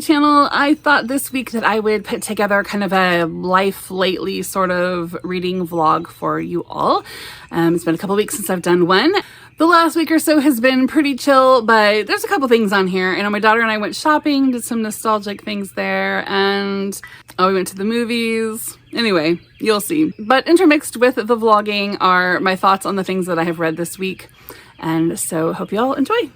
channel. I thought this week that I would put together kind of a life lately sort of reading vlog for you all. It's been a couple weeks since I've done one. The last week or so has been pretty chill, but there's a couple things on here. You know, my daughter and I went shopping, did some nostalgic things there, and we went to the movies. Anyway, you'll see. But intermixed with the vlogging are my thoughts on the things that I have read this week. And so hope you all enjoy.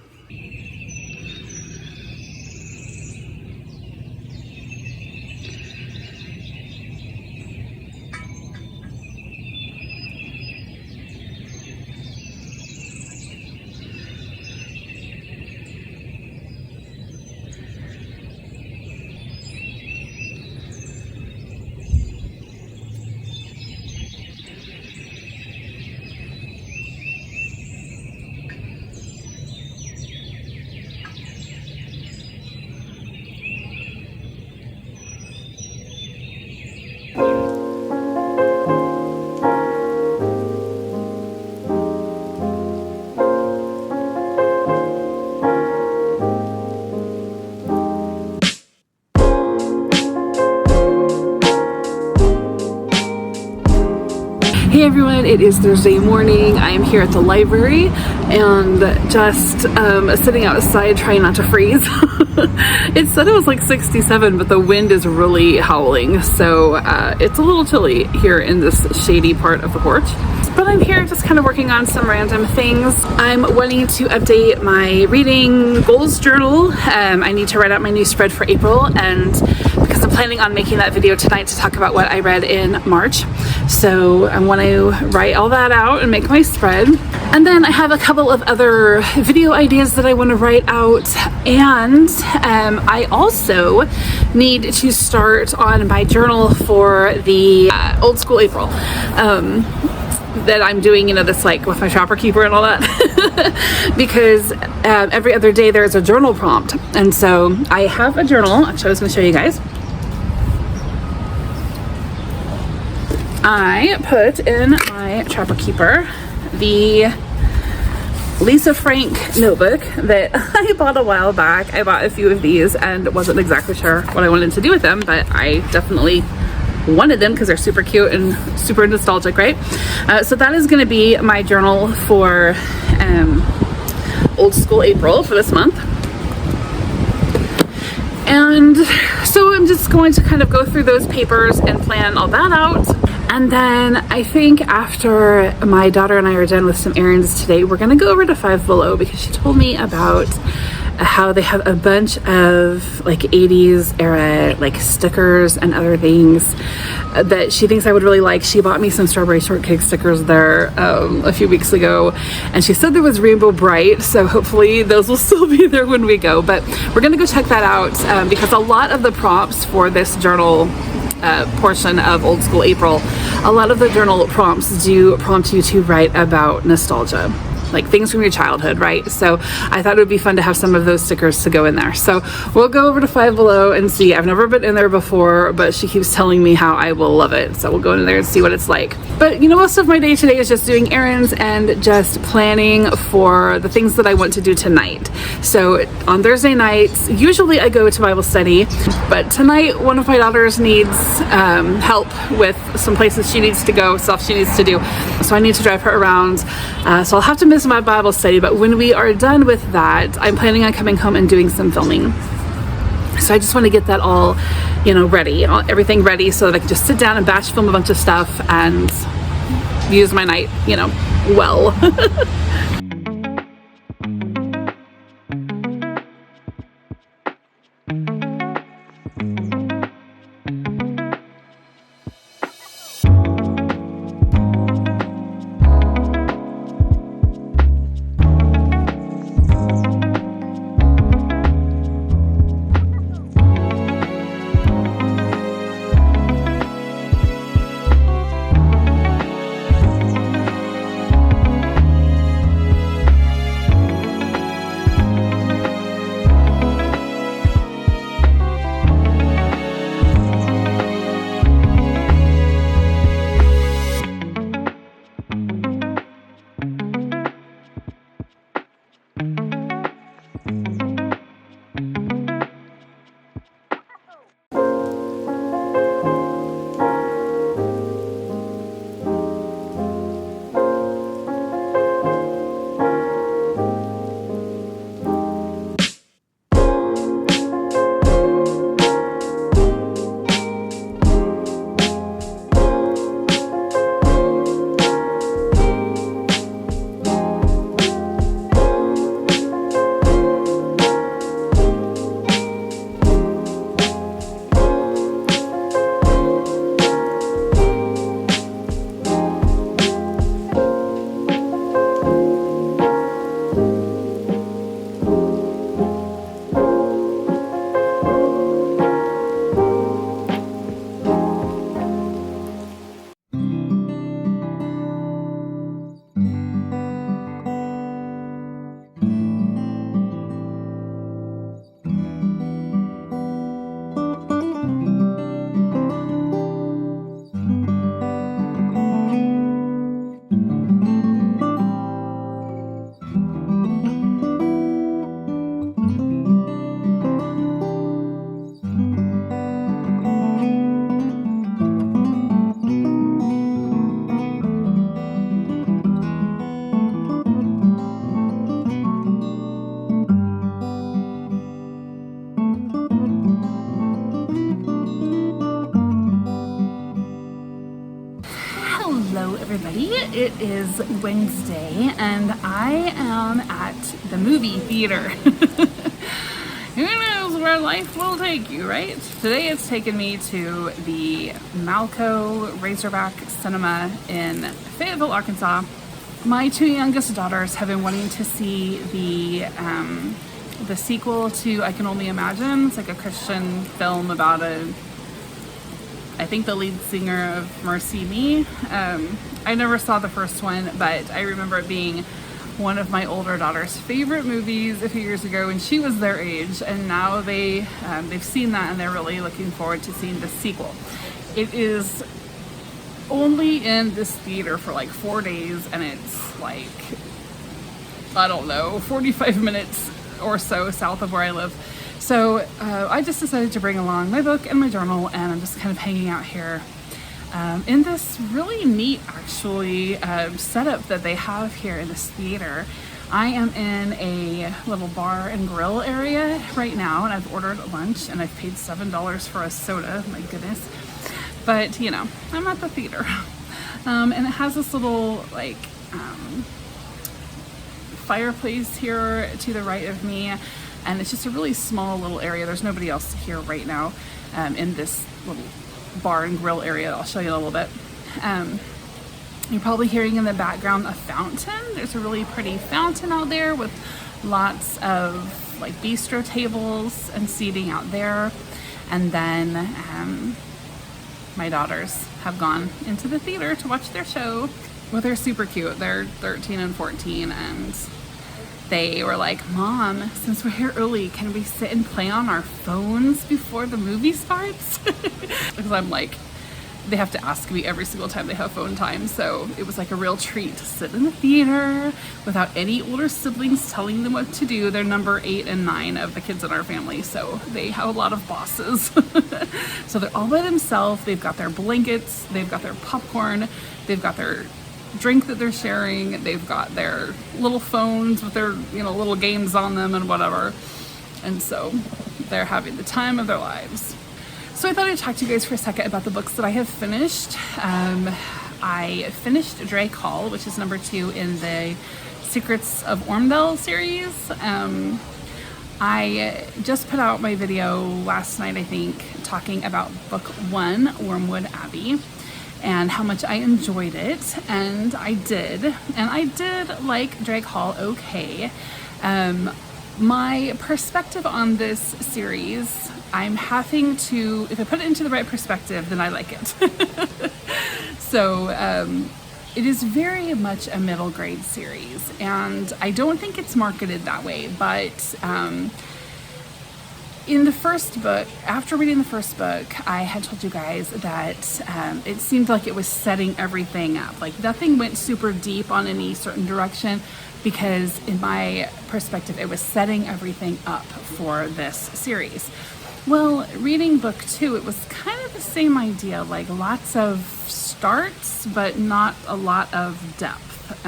Hey everyone, it is Thursday morning. I am here at the library and just sitting outside trying not to freeze. It said it was like 67, but the wind is really howling, so it's a little chilly here in this shady part of the porch. But I'm here just kind of working on some random things. I'm wanting to update my reading goals journal. I need to write out my new spread for April, and because I'm planning on making that video tonight to talk about what I read in March. So I want to write all that out and make my spread. And then I have a couple of other video ideas that I want to write out. And I also need to start on my journal for the old school April. That I'm doing, you know, this like with my shopper keeper and all that. Because every other day there's a journal prompt. And so I have a journal. Actually, I was going to show you guys. I put in my Trapper Keeper the Lisa Frank notebook that I bought a while back. I bought a few of these and wasn't exactly sure what I wanted to do with them, but I definitely wanted them because they're super cute and super nostalgic, right? So that is going to be my journal for old school April for this month. And so I'm just going to kind of go through those papers and plan all that out. And then I think after my daughter and I are done with some errands today, we're gonna go over to Five Below because she told me about how they have a bunch of like 80s era like stickers and other things that she thinks I would really like. She bought me some strawberry shortcake stickers there a few weeks ago, and she said there was Rainbow Bright, so hopefully those will still be there when we go. But we're gonna go check that out because a lot of the prompts for this journal portion of old school April, a lot of the journal prompts do prompt you to write about nostalgia, like things from your childhood, right? So I thought it would be fun to have some of those stickers to go in there. So we'll go over to Five Below and see. I've never been in there before, but she keeps telling me how I will love it. So we'll go in there and see what it's like. But you know, most of my day today is just doing errands and just planning for the things that I want to do tonight. So on Thursday nights, usually I go to Bible study, but tonight one of my daughters needs help with some places she needs to go, stuff she needs to do. So I need to drive her around. So I'll have to miss my Bible study, but when we are done with that, I'm planning on coming home and doing some filming. So I just want to get that all, you know, ready, everything ready so that I can just sit down and batch film a bunch of stuff and use my night, you know, well. everybody. It is Wednesday and I am at the movie theater. Who knows where life will take you, right? Today it's taken me to the Malco Razorback Cinema in Fayetteville, Arkansas. My two youngest daughters have been wanting to see the sequel to I Can Only Imagine. It's like a Christian film about I think the lead singer of Mercy Me. I never saw the first one, but I remember it being one of my older daughter's favorite movies a few years ago when she was their age, and now they've seen that and they're really looking forward to seeing the sequel. It is only in this theater for like 4 days, and it's like, I don't know, 45 minutes or so south of where I live. So I just decided to bring along my book and my journal, and I'm just kind of hanging out here in this really neat, actually, setup that they have here in this theater. I am in a little bar and grill area right now, and I've ordered lunch, and I've paid $7 for a soda, my goodness. But, you know, I'm at the theater. And it has this little, like, fireplace here to the right of me. And it's just a really small little area. There's nobody else here right now in this little bar and grill area. I'll show you in a little bit. You're probably hearing in the background a fountain. There's a really pretty fountain out there with lots of like bistro tables and seating out there. And then my daughters have gone into the theater to watch their show. Well, they're super cute. They're 13 and 14, and they were like, Mom, since we're here early, can we sit and play on our phones before the movie starts? Because I'm like, they have to ask me every single time they have phone time. So it was like a real treat to sit in the theater without any older siblings telling them what to do. They're number 8 and 9 of the kids in our family, so they have a lot of bosses. So they're all by themselves. They've got their blankets, they've got their popcorn, they've got their drink that they're sharing, they've got their little phones with their, you know, little games on them and whatever. And so they're having the time of their lives. So I thought I'd talk to you guys for a second about the books that I have finished. I finished Drake Hall, which is number 2 in the Secrets of Ormdale series. I just put out my video last night, I think, talking about book 1, Wormwood Abbey, and how much I enjoyed it, and I did like Drake Hall okay. My perspective on this series, I'm having to, if I put it into the right perspective, then I like it. So it is very much a middle grade series, and I don't think it's marketed that way, but in the first book, after reading the first book, I had told you guys that it seemed like it was setting everything up. Like nothing went super deep on any certain direction, because in my perspective, it was setting everything up for this series. Well, reading book 2, it was kind of the same idea, like lots of starts, but not a lot of depth.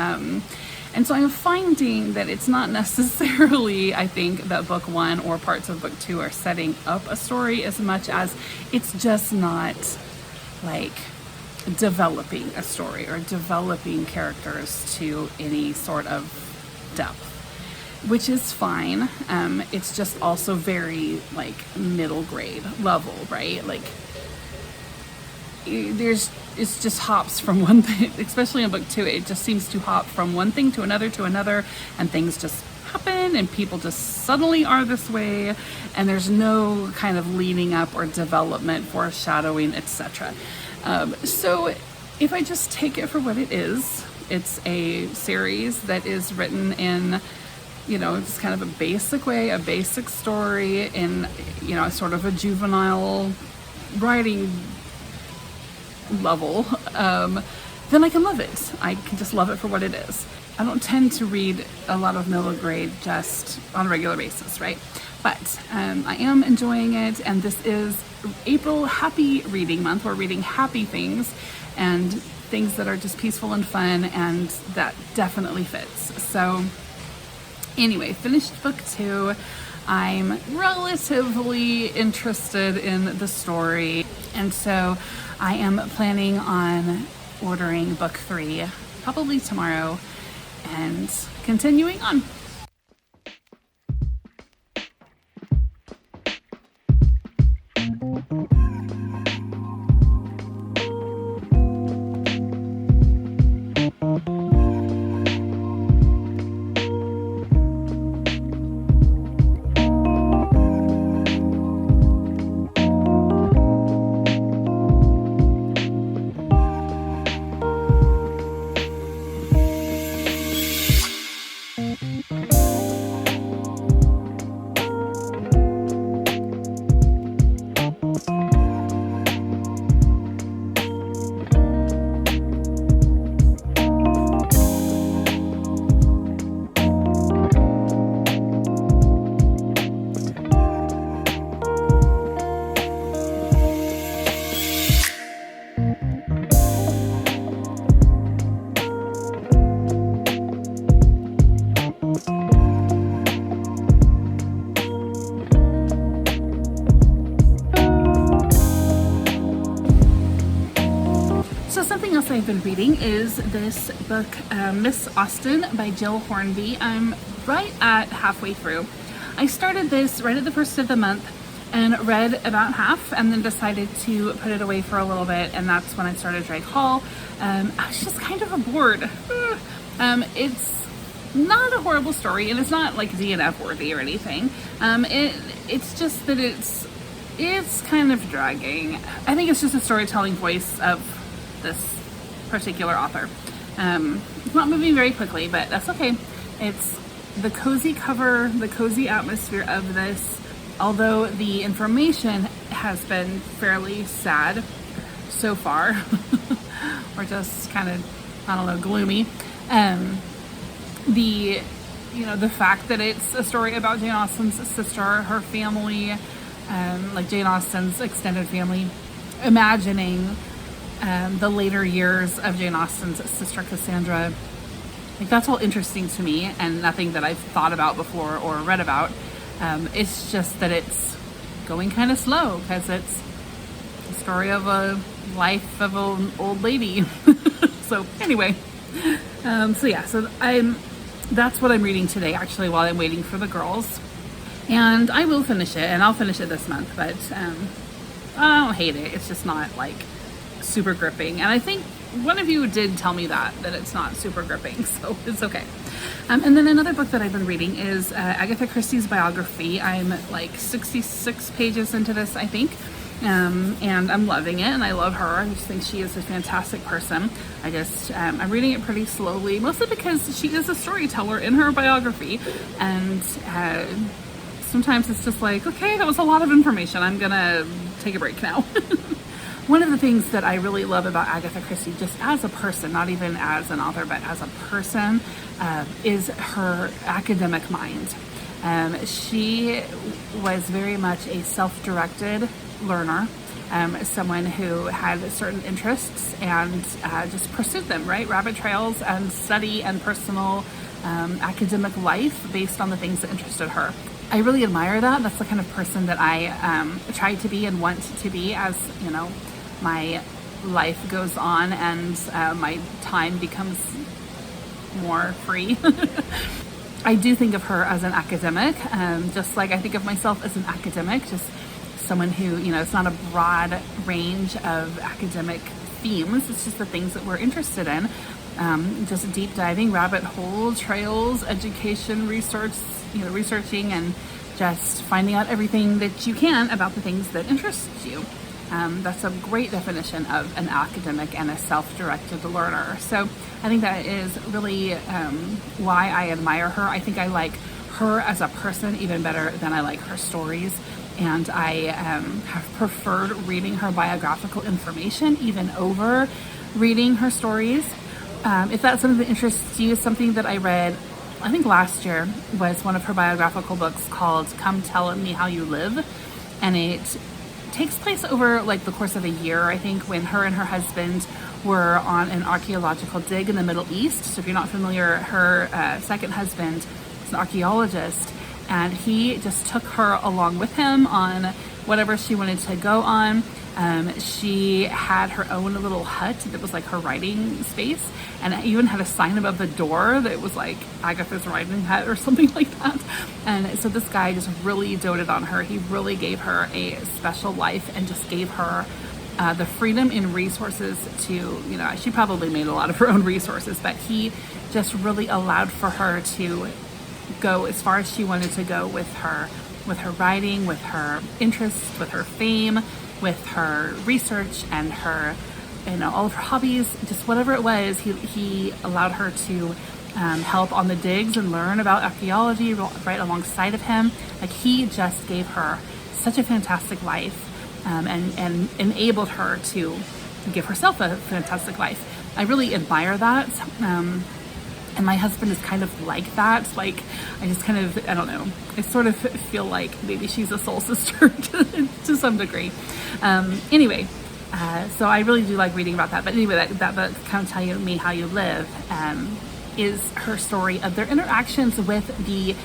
And so I'm finding that it's not necessarily, I think, that book 1 or parts of book 2 are setting up a story as much as it's just not like developing a story or developing characters to any sort of depth, which is fine. It's just also very like middle grade level, right? Like it's just hops from one thing, especially in book 2, it just seems to hop from one thing to another, and things just happen, and people just suddenly are this way, and there's no kind of leading up or development, foreshadowing, etc. So if I just take it for what it is, it's a series that is written in, you know, it's kind of a basic way, a basic story in, you know, sort of a juvenile writing level, then I can love it. I can just love it for what it is. I don't tend to read a lot of middle grade just on a regular basis, right? But I am enjoying it, and this is April Happy Reading Month. We're reading happy things and things that are just peaceful and fun, and that definitely fits. So anyway, finished book 2. I'm relatively interested in the story, and so I am planning on ordering book 3 probably tomorrow and continuing on. Something else I've been reading is this book, Miss Austen by Jill Hornby. I'm right at halfway through. I started this right at the first of the month and read about half and then decided to put it away for a little bit, and that's when I started Drake Hall. I was just kind of bored. It's not a horrible story, and it's not like DNF worthy or anything. It's just that it's kind of dragging. I think it's just a storytelling voice of this particular author. It's not moving very quickly, but that's okay. It's the cozy cover, the cozy atmosphere of this, although the information has been fairly sad so far, or just kind of, I don't know, gloomy. The fact that it's a story about Jane Austen's sister, her family, like Jane Austen's extended family, imagining the later years of Jane Austen's sister Cassandra. Like, that's all interesting to me and nothing that I've thought about before or read about. It's just that it's going kind of slow because it's the story of a life of an old lady. So anyway, that's what I'm reading today, actually, while I'm waiting for the girls. And I will finish it, and I'll finish it this month, but I don't hate it. It's just not like super gripping, and I think one of you did tell me that it's not super gripping, so it's okay. And then another book that I've been reading is Agatha Christie's biography. I'm like 66 pages into this, I think, and I'm loving it, and I love her. I just think she is a fantastic person. I'm reading it pretty slowly, mostly because she is a storyteller in her biography, and sometimes it's just like, okay, that was a lot of information. I'm gonna take a break now. One of the things that I really love about Agatha Christie, just as a person, not even as an author, but as a person, is her academic mind. She was very much a self-directed learner, someone who had certain interests and just pursued them, right? Rabbit trails and study and personal academic life based on the things that interested her. I really admire that. That's the kind of person that I try to be and want to be as, my life goes on and my time becomes more free. I do think of her as an academic, just like I think of myself as an academic, just someone who, it's not a broad range of academic themes. It's just the things that we're interested in. Just deep diving, rabbit hole trails, education, research, researching and just finding out everything that you can about the things that interest you. That's a great definition of an academic and a self-directed learner. So I think that is really why I admire her. I think I like her as a person even better than I like her stories. And I have preferred reading her biographical information even over reading her stories. If that's something that interests you, something that I read, I think last year, was one of her biographical books called Come Tell Me How You Live. And it takes place over like the course of a year, I think, when her and her husband were on an archaeological dig in the Middle East. So if you're not familiar, her second husband is an archaeologist, and he just took her along with him on whatever she wanted to go on. She had her own little hut that was like her writing space, and it even had a sign above the door that was like Agatha's writing hut or something like that. And so this guy just really doted on her. He really gave her a special life and just gave her the freedom and resources to, you know, she probably made a lot of her own resources, but he just really allowed for her to go as far as she wanted to go with her writing, with her interests, with her fame, with her research, and her, you know, all of her hobbies, just whatever it was. He allowed her to help on the digs and learn about archaeology right alongside of him. Like, he just gave her such a fantastic life, and enabled her to give herself a fantastic life. I really admire that. And my husband is kind of like that. Like, I just kind of, I don't know, I sort of feel like maybe she's a soul sister to some degree. Anyway, so I really do like reading about that. But anyway, that book, Come Tell Me How You Live, is her story of their interactions with the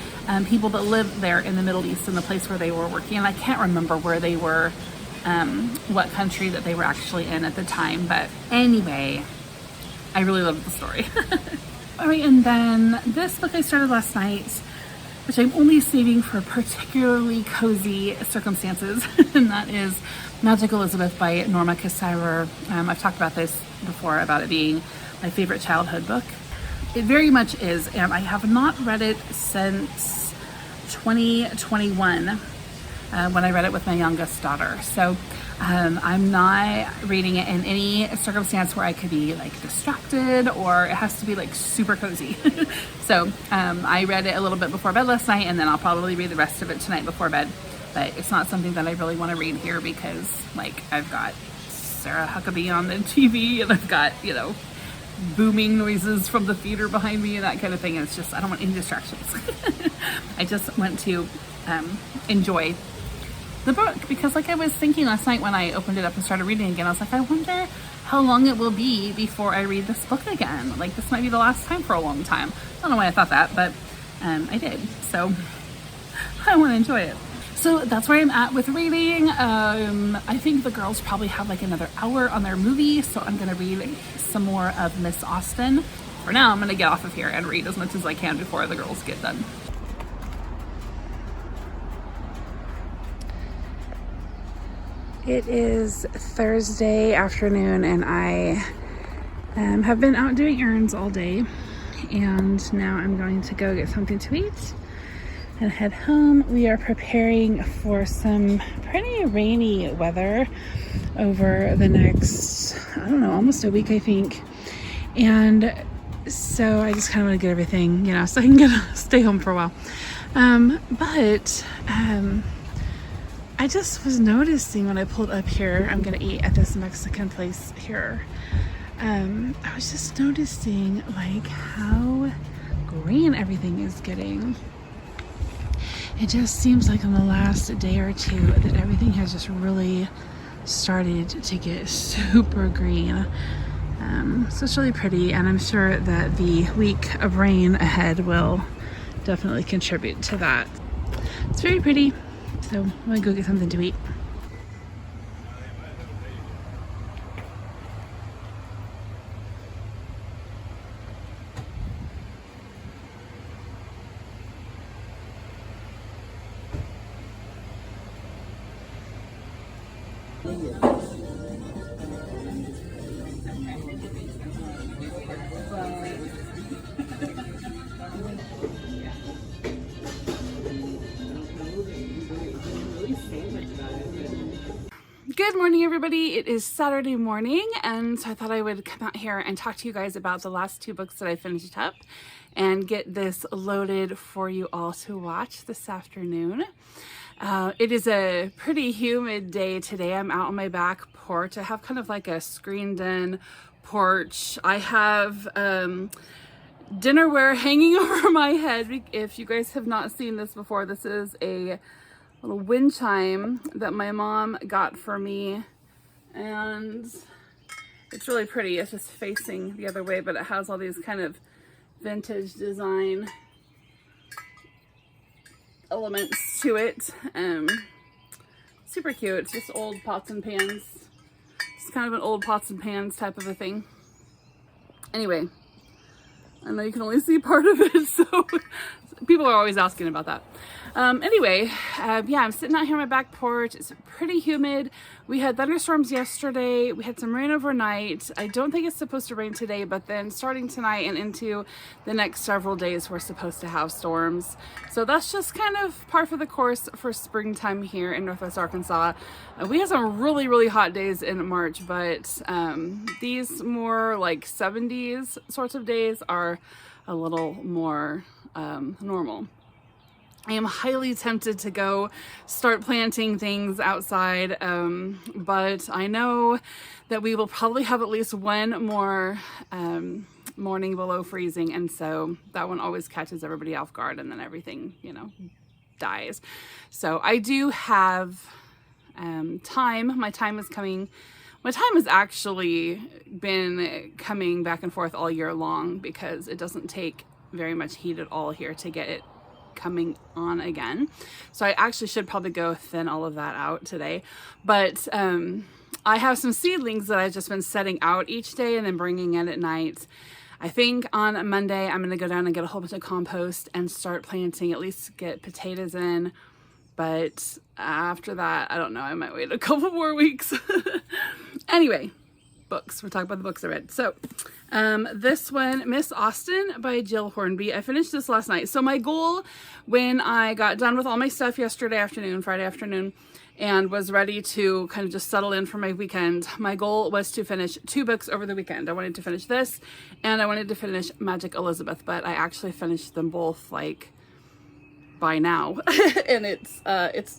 people that lived there in the Middle East, in the place where they were working. And I can't remember where they were, what country that they were actually in at the time. But anyway, I really loved the story. All right, and then this book I started last night, which I'm only saving for particularly cozy circumstances, and that is Magic Elizabeth by Norma Kassirer. I've talked about this before, about it being my favorite childhood book. It very much is, and I have not read it since 2021, when I read it with my youngest daughter. So I'm not reading it in any circumstance where I could be like distracted, or it has to be like super cozy. So I read it a little bit before bed last night, and then I'll probably read the rest of it tonight before bed. But it's not something that I really want to read here, because like I've got Sarah Huckabee on the TV, and I've got, you know, booming noises from the theater behind me and that kind of thing. And it's just, I don't want any distractions. I just want to enjoy the book, because like I was thinking last night when I opened it up and started reading again, I was like, I wonder how long it will be before I read this book again. Like, this might be the last time for a long time. I don't know why I thought that, but I did. So I want to enjoy it. So that's where I'm at with reading. I think the girls probably have like another hour on their movie, so I'm going to read some more of Miss Austen. For now, I'm going to get off of here and read as much as I can before the girls get done. It is Thursday afternoon, and I have been out doing errands all day, and now I'm going to go get something to eat and head home. We are preparing for some pretty rainy weather over the next, I don't know, almost a week, I think. And so I just kind of want to get everything, you know, so I can stay home for a while. But I just was noticing when I pulled up here, I'm gonna eat at this Mexican place here. I was just noticing like how green everything is getting. It just seems like in the last day or two that everything has just really started to get super green. So it's really pretty, and I'm sure that the week of rain ahead will definitely contribute to that. It's very pretty. So I'm gonna go get something to eat. Good morning, everybody. It is Saturday morning, and so I thought I would come out here and talk to you guys about the last two books that I finished up and get this loaded for you all to watch this afternoon. It is a pretty humid day today. I'm out on my back porch. I have kind of like a screened-in porch. I have dinnerware hanging over my head. If you guys have not seen this before, this is a little wind chime that my mom got for me, and it's really pretty. It's just facing the other way, but it has all these kind of vintage design elements to it. Super cute. It's just old pots and pans It's kind of an old pots and pans type of a thing. Anyway, I know you can only see part of it, so people are always asking about that. Anyway, yeah, I'm sitting out here on my back porch. It's pretty humid. We had thunderstorms yesterday. We had some rain overnight. I don't think it's supposed to rain today, but then starting tonight and into the next several days, we're supposed to have storms. So that's just kind of par for the course for springtime here in Northwest Arkansas. We had some really, really hot days in March, but these more like 70s sorts of days are a little more normal. I am highly tempted to go start planting things outside, but I know that we will probably have at least one more morning below freezing, and so that one always catches everybody off guard, and then everything, you know, dies. So I do have time. My time is coming. My time has actually been coming back and forth all year long because it doesn't take very much heat at all here to get it coming on again. So I actually should probably go thin all of that out today. But I have some seedlings that I've just been setting out each day and then bringing in at night. I think on Monday I'm going to go down and get a whole bunch of compost and start planting, at least get potatoes in. But after that, I don't know, I might wait a couple more weeks. Anyway, books. We're talking about the books I read. So this one, Miss Austen by Jill Hornby. I finished this last night. So my goal when I got done with all my stuff yesterday afternoon, Friday afternoon, and was ready to kind of just settle in for my weekend, my goal was to finish 2 books over the weekend. I wanted to finish this and I wanted to finish Magic Elizabeth, but I actually finished them both like by now and it's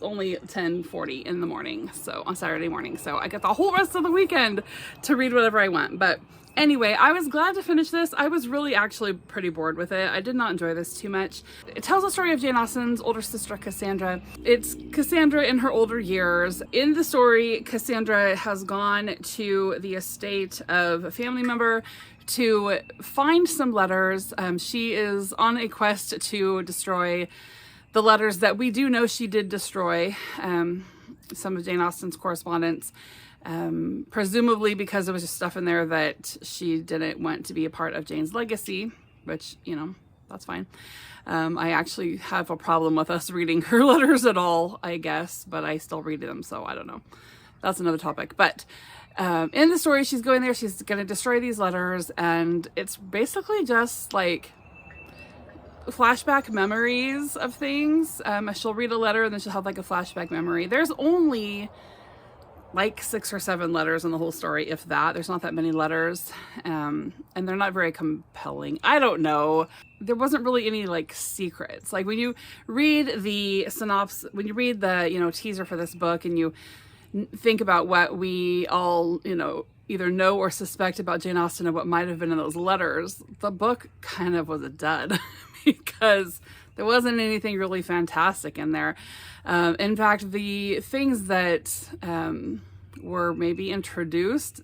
only 10:40 in the morning, so on Saturday morning, so I get the whole rest of the weekend to read whatever I want. But anyway, I was glad to finish this. I was really actually pretty bored with it. I did not enjoy this too much. It tells the story of Jane Austen's older sister Cassandra. It's Cassandra in her older years. In the story, Cassandra has gone to the estate of a family member to find some letters. She is on a quest to destroy the letters that we do know she did destroy, some of Jane Austen's correspondence, presumably because there was just stuff in there that she didn't want to be a part of Jane's legacy, which, you know, that's fine. I actually have a problem with us reading her letters at all, I guess, but I still read them, so I don't know. That's another topic. But in the story, she's going there, she's going to destroy these letters, and it's basically just like flashback memories of things. She'll read a letter and then she'll have like a flashback memory. There's only like 6 or 7 letters in the whole story, if that. There's not that many letters, and they're not very compelling. I don't know. There wasn't really any like secrets. Like when you read the synopsis, when you read the, you know, teaser for this book and you think about what we all, you know, either know or suspect about Jane Austen and what might have been in those letters, the book kind of was a dud because there wasn't anything really fantastic in there. In fact, the things that were maybe introduced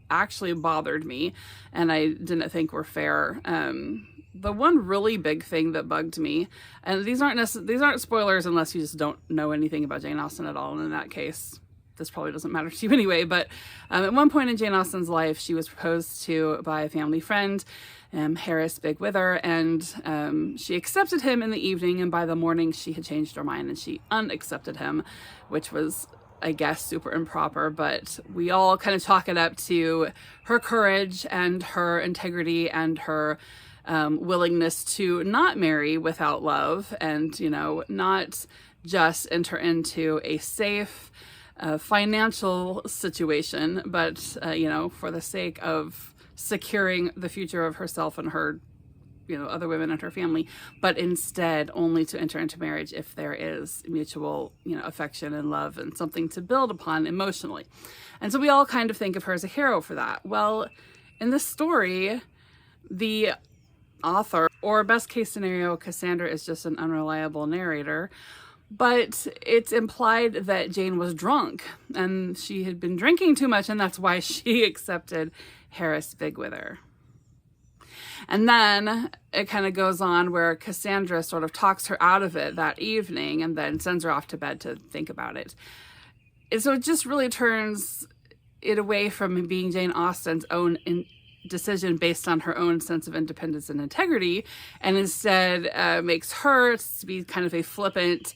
actually bothered me and I didn't think were fair. The one really big thing that bugged me, and these aren't spoilers unless you just don't know anything about Jane Austen at all, and in that case, this probably doesn't matter to you anyway, but at one point in Jane Austen's life, she was proposed to by a family friend, Harris Bigwither, and she accepted him in the evening, and by the morning she had changed her mind and she unaccepted him, which was, I guess, super improper, but we all kind of chalk it up to her courage and her integrity and her willingness to not marry without love and, you know, not just enter into a safe financial situation, but, you know, for the sake of securing the future of herself and her, you know, other women in her family, but instead only to enter into marriage if there is mutual, you know, affection and love and something to build upon emotionally. And so we all kind of think of her as a hero for that. Well, in this story, the author, or best case scenario, Cassandra is just an unreliable narrator, but it's implied that Jane was drunk and she had been drinking too much, and that's why she accepted Harris Bigwither. And then it kind of goes on where Cassandra sort of talks her out of it that evening and then sends her off to bed to think about it. And so it just really turns it away from being Jane Austen's own decision based on her own sense of independence and integrity, and instead makes her to be kind of a flippant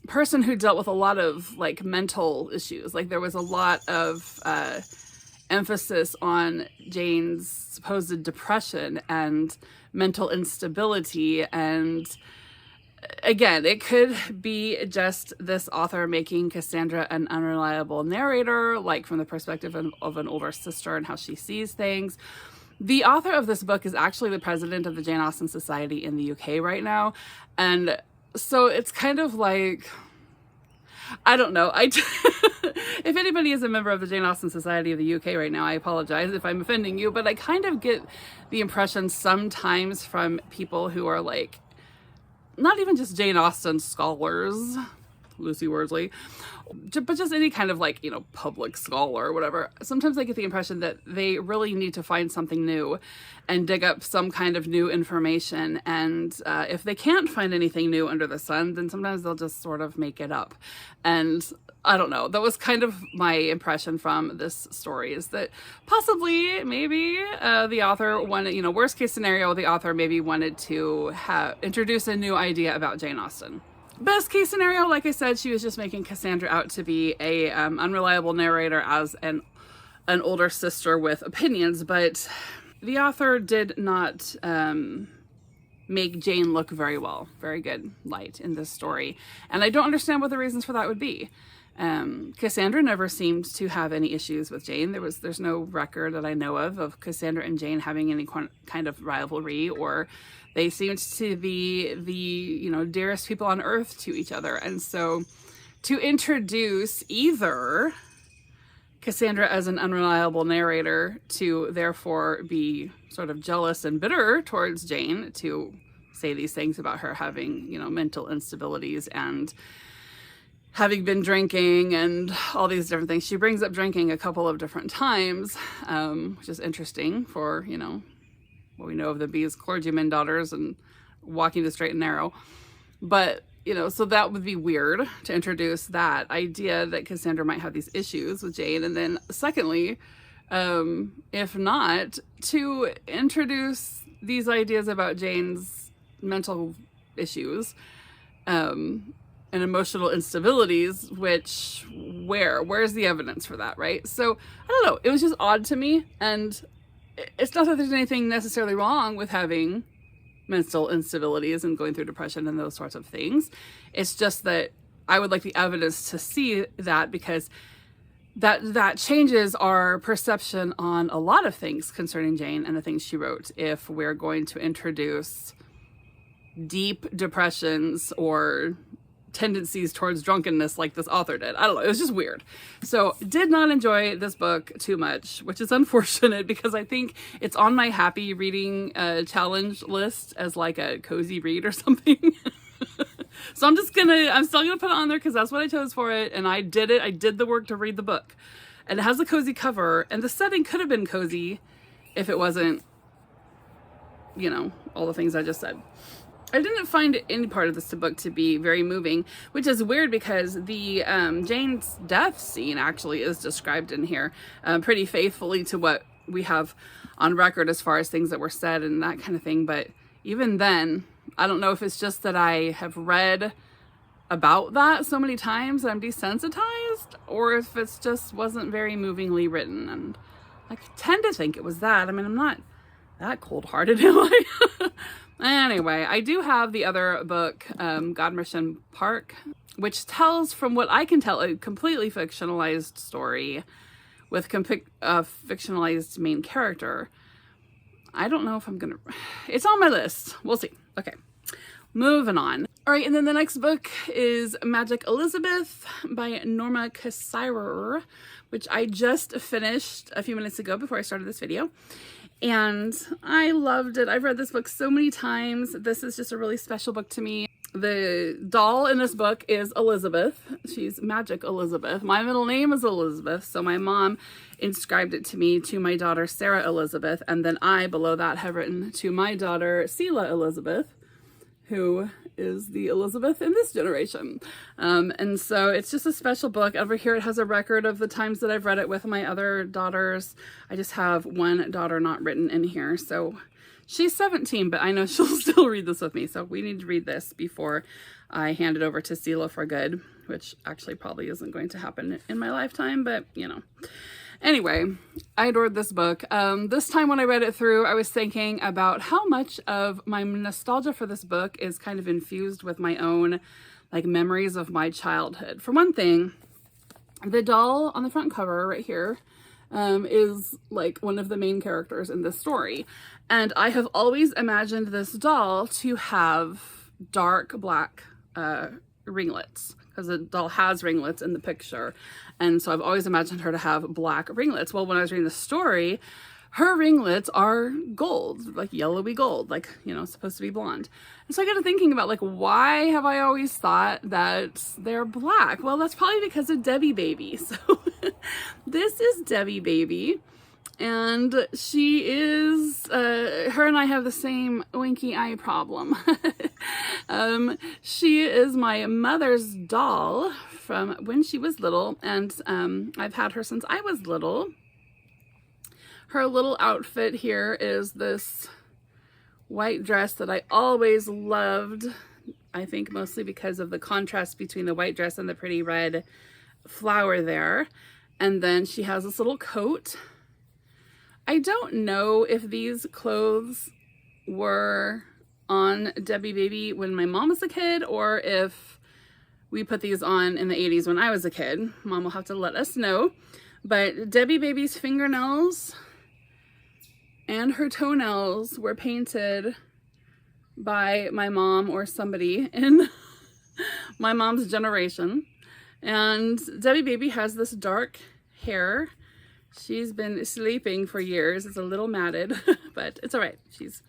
person who dealt with a lot of like mental issues. Like there was a lot of emphasis on Jane's supposed depression and mental instability. And again, it could be just this author making Cassandra an unreliable narrator, like from the perspective of an older sister and how she sees things. The author of this book is actually the president of the Jane Austen Society in the UK right now. And so it's kind of like, I don't know. If anybody is a member of the Jane Austen Society of the UK right now, I apologize if I'm offending you, but I kind of get the impression sometimes from people who are like, not even just Jane Austen scholars, Lucy Worsley, but just any kind of like, public scholar or whatever. Sometimes I get the impression that they really need to find something new and dig up some kind of new information. And if they can't find anything new under the sun, then sometimes they'll just sort of make it up. And I don't know. That was kind of my impression from this story, is that possibly, maybe the author wanted, worst case scenario, the author maybe wanted to introduce a new idea about Jane Austen. Best case scenario, like I said, she was just making Cassandra out to be a unreliable narrator as an older sister with opinions, but the author did not make Jane look very good light in this story. And I don't understand what the reasons for that would be. Cassandra never seemed to have any issues with Jane. There's no record that I know of Cassandra and Jane having any kind of rivalry, or they seemed to be the, dearest people on earth to each other. And so to introduce either Cassandra as an unreliable narrator, to therefore be sort of jealous and bitter towards Jane, to say these things about her having, mental instabilities and having been drinking and all these different things. She brings up drinking a couple of different times, which is interesting for, what we know of the B's clergymen daughters and walking the straight and narrow. But, so that would be weird to introduce that idea that Cassandra might have these issues with Jane. And then secondly, if not, to introduce these ideas about Jane's mental issues, and emotional instabilities, which where's the evidence for that, right? So I don't know, it was just odd to me. And it's not that there's anything necessarily wrong with having mental instabilities and going through depression and those sorts of things. It's just that I would like the evidence to see that, because that changes our perception on a lot of things concerning Jane and the things she wrote, if we're going to introduce deep depressions or tendencies towards drunkenness like this author did. I don't know. It was just weird. So did not enjoy this book too much, which is unfortunate, because I think it's on my happy reading challenge list as like a cozy read or something. So I'm still gonna put it on there because that's what I chose for it. And I did it. I did the work to read the book, and it has a cozy cover, and the setting could have been cozy if it wasn't, all the things I just said. I didn't find any part of this book to be very moving, which is weird because the Jane's death scene actually is described in here pretty faithfully to what we have on record as far as things that were said and that kind of thing. But even then, I don't know if it's just that I have read about that so many times that I'm desensitized, or if it's just wasn't very movingly written. And I tend to think it was that. I mean, I'm not that cold-hearted, am I? Anyway, I do have the other book, Godmersham Park, which tells, from what I can tell, a completely fictionalized story with a fictionalized main character. I don't know if I'm gonna... It's on my list. We'll see. Okay, moving on. All right, and then the next book is Magic Elizabeth by Norma Cassirer, which I just finished a few minutes ago before I started this video. And I loved it. I've read this book so many times. This is just a really special book to me. The doll in this book is Elizabeth. She's Magic Elizabeth. My middle name is Elizabeth, so my mom inscribed it to me to my daughter Sarah Elizabeth, and then I, below that, have written to my daughter Selah Elizabeth, who is the Elizabeth in this generation. And so it's just a special book. Over here it has a record of the times that I've read it with my other daughters. I just have one daughter not written in here. So she's 17, but I know she'll still read this with me. So we need to read this before I hand it over to Sela for good, which actually probably isn't going to happen in my lifetime, but you know. Anyway, I adored this book. This time when I read it through, I was thinking about how much of my nostalgia for this book is kind of infused with my own like memories of my childhood. For one thing, the doll on the front cover right here is like one of the main characters in this story. And I have always imagined this doll to have dark black ringlets, because the doll has ringlets in the picture. And so I've always imagined her to have black ringlets. Well, when I was reading the story, her ringlets are gold, like yellowy gold, like, you know, supposed to be blonde. And so I got to thinking about like, why have I always thought that they're black? Well, that's probably because of Debbie Baby. So this is Debbie Baby. And she is, her and I have the same winky eye problem. She is my mother's doll from when she was little, and I've had her since I was little. Her little outfit here is this white dress that I always loved. I think mostly because of the contrast between the white dress and the pretty red flower there. And then she has this little coat. I don't know if these clothes were on Debbie Baby when my mom was a kid, or if we put these on in the 80s when I was a kid. Mom will have to let us know. But Debbie Baby's fingernails and her toenails were painted by my mom or somebody in my mom's generation. And Debbie Baby has this dark hair. She's been sleeping for years. It's a little matted, but it's all right. She's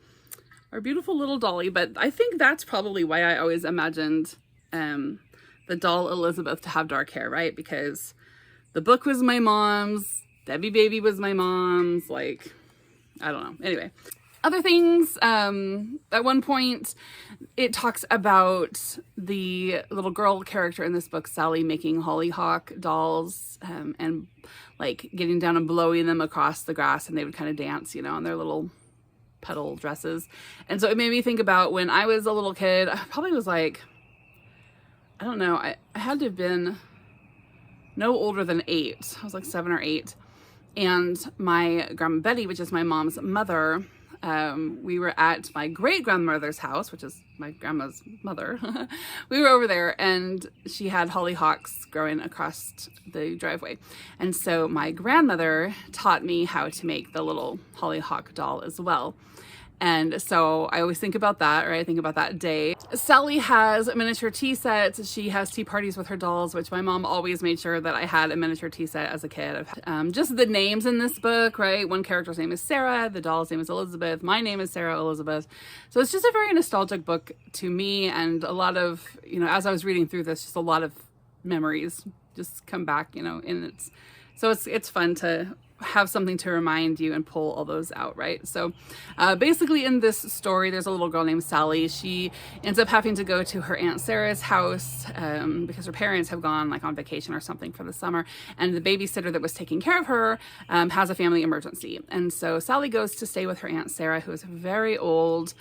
our beautiful little dolly. But I think that's probably why I always imagined the doll Elizabeth to have dark hair, right? Because the book was my mom's, Debbie Baby was my mom's, like, I don't know. Anyway, other things, at one point it talks about the little girl character in this book, Sally, making hollyhock dolls and like getting down and blowing them across the grass, and they would kind of dance, you know, in their little petal dresses. And so it made me think about when I was a little kid. I probably was like, I don't know, I had to have been no older than 8. I was like 7 or 8. And my grandma Betty, which is my mom's mother, we were at my great-grandmother's house, which is my grandma's mother. We were over there, and she had hollyhocks growing across the driveway. And so my grandmother taught me how to make the little hollyhock doll as well. And so I always think about that, or I think about that day. Sally has miniature tea sets. She has tea parties with her dolls, which my mom always made sure that I had a miniature tea set as a kid. Just the names in this book, right? One character's name is Sarah. The doll's name is Elizabeth. My name is Sarah Elizabeth. So it's just a very nostalgic book to me. And a lot of, you know, as I was reading through this, just a lot of memories just come back, you know, so it's fun to have something to remind you and pull all those out, right? So basically in this story, there's a little girl named Sally. She ends up having to go to her Aunt Sarah's house because her parents have gone like on vacation or something for the summer, and the babysitter that was taking care of her has a family emergency. And so Sally goes to stay with her Aunt Sarah, who is very old.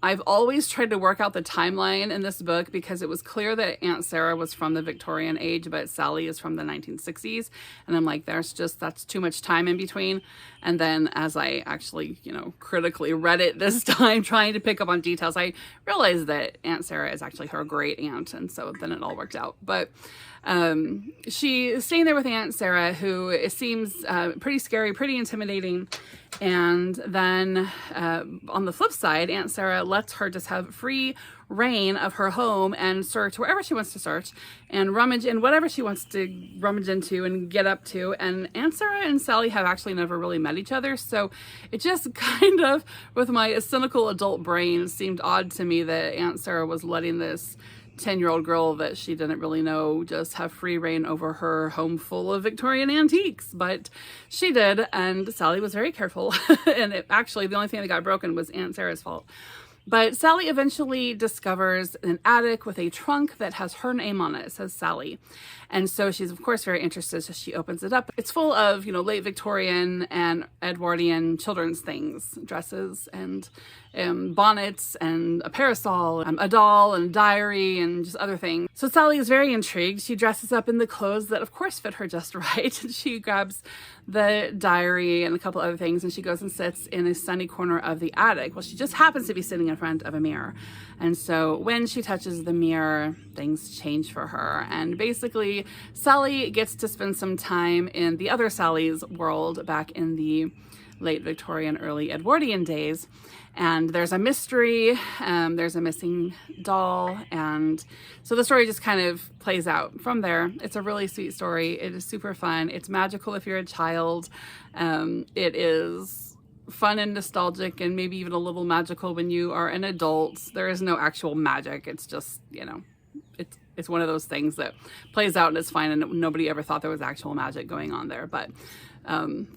I've always tried to work out the timeline in this book because it was clear that Aunt Sarah was from the Victorian age, but Sally is from the 1960s. And I'm like, that's too much time in between. And then as I actually, you know, critically read it this time, trying to pick up on details, I realized that Aunt Sarah is actually her great aunt. And so then it all worked out. But she is staying there with Aunt Sarah, who seems pretty scary, pretty intimidating. And then on the flip side, Aunt Sarah lets her just have free reign of her home and search wherever she wants to search and rummage in whatever she wants to rummage into and get up to. And Aunt Sarah and Sally have actually never really met each other. So it just kind of, with my cynical adult brain, seemed odd to me that Aunt Sarah was letting this 10-year-old girl that she didn't really know just have free reign over her home full of Victorian antiques. But she did, and Sally was very careful. And actually the only thing that got broken was Aunt Sarah's fault. But Sally eventually discovers an attic with a trunk that has her name on it. It says Sally. And so she's, of course, very interested. So she opens it up. It's full of, you know, late Victorian and Edwardian children's things, dresses and bonnets and a parasol, a doll and a diary and just other things. So Sally is very intrigued. She dresses up in the clothes that, of course, fit her just right. She grabs the diary and a couple other things, and she goes and sits in a sunny corner of the attic. Well, she just happens to be sitting in front of a mirror. And so when she touches the mirror, things change for her. And basically, Sally gets to spend some time in the other Sally's world back in the late Victorian, early Edwardian days. And there's a mystery, there's a missing doll, and so the story just kind of plays out from there. It's a really sweet story. It is super fun. It's magical if you're a child. It is fun and nostalgic and maybe even a little magical when you are an adult. There is no actual magic. It's just, you know, it's one of those things that plays out and it's fine, and nobody ever thought there was actual magic going on there. But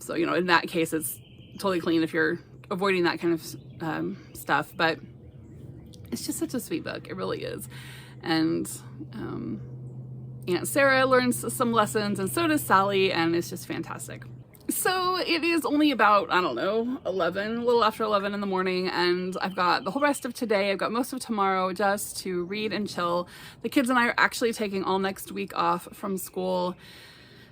so, you know, in that case, it's totally clean if you're avoiding that kind of stuff. But it's just such a sweet book. It really is. And Aunt Sarah learns some lessons, and so does Sally, and it's just fantastic. So it is only about, I don't know, 11, a little after 11 in the morning, and I've got the whole rest of today, I've got most of tomorrow just to read and chill. The kids and I are actually taking all next week off from school.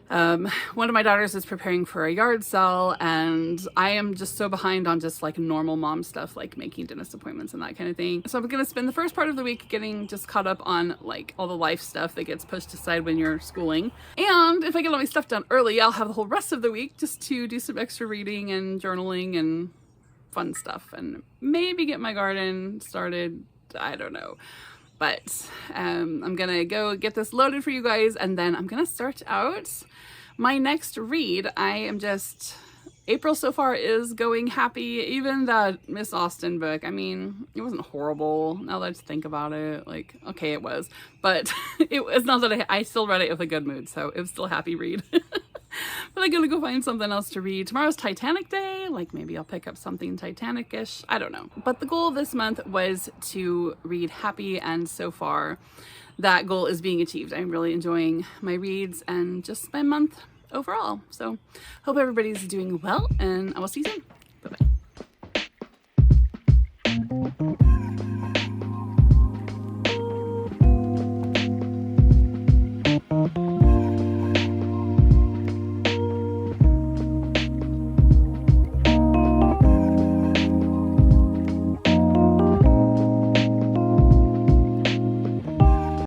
One of my daughters is preparing for a yard sale, and I am just so behind on just like normal mom stuff, like making dentist appointments and that kind of thing. So I'm going to spend the first part of the week getting just caught up on like all the life stuff that gets pushed aside when you're schooling. And if I get all my stuff done early, I'll have the whole rest of the week just to do some extra reading and journaling and fun stuff, and maybe get my garden started. I don't know. But I'm gonna go get this loaded for you guys, and then I'm gonna start out my next read. April so far is going happy. Even that Miss Austen book, I mean, it wasn't horrible now that I think about it. Like, okay, it was, but it was not that I still read it with a good mood, so it was still a happy read. But I'm gonna go find something else to read. Tomorrow's Titanic Day. Like, maybe I'll pick up something Titanic-ish. I don't know. But the goal this month was to read happy, and so far that goal is being achieved. I'm really enjoying my reads and just my month overall. So hope everybody's doing well, and I will see you soon.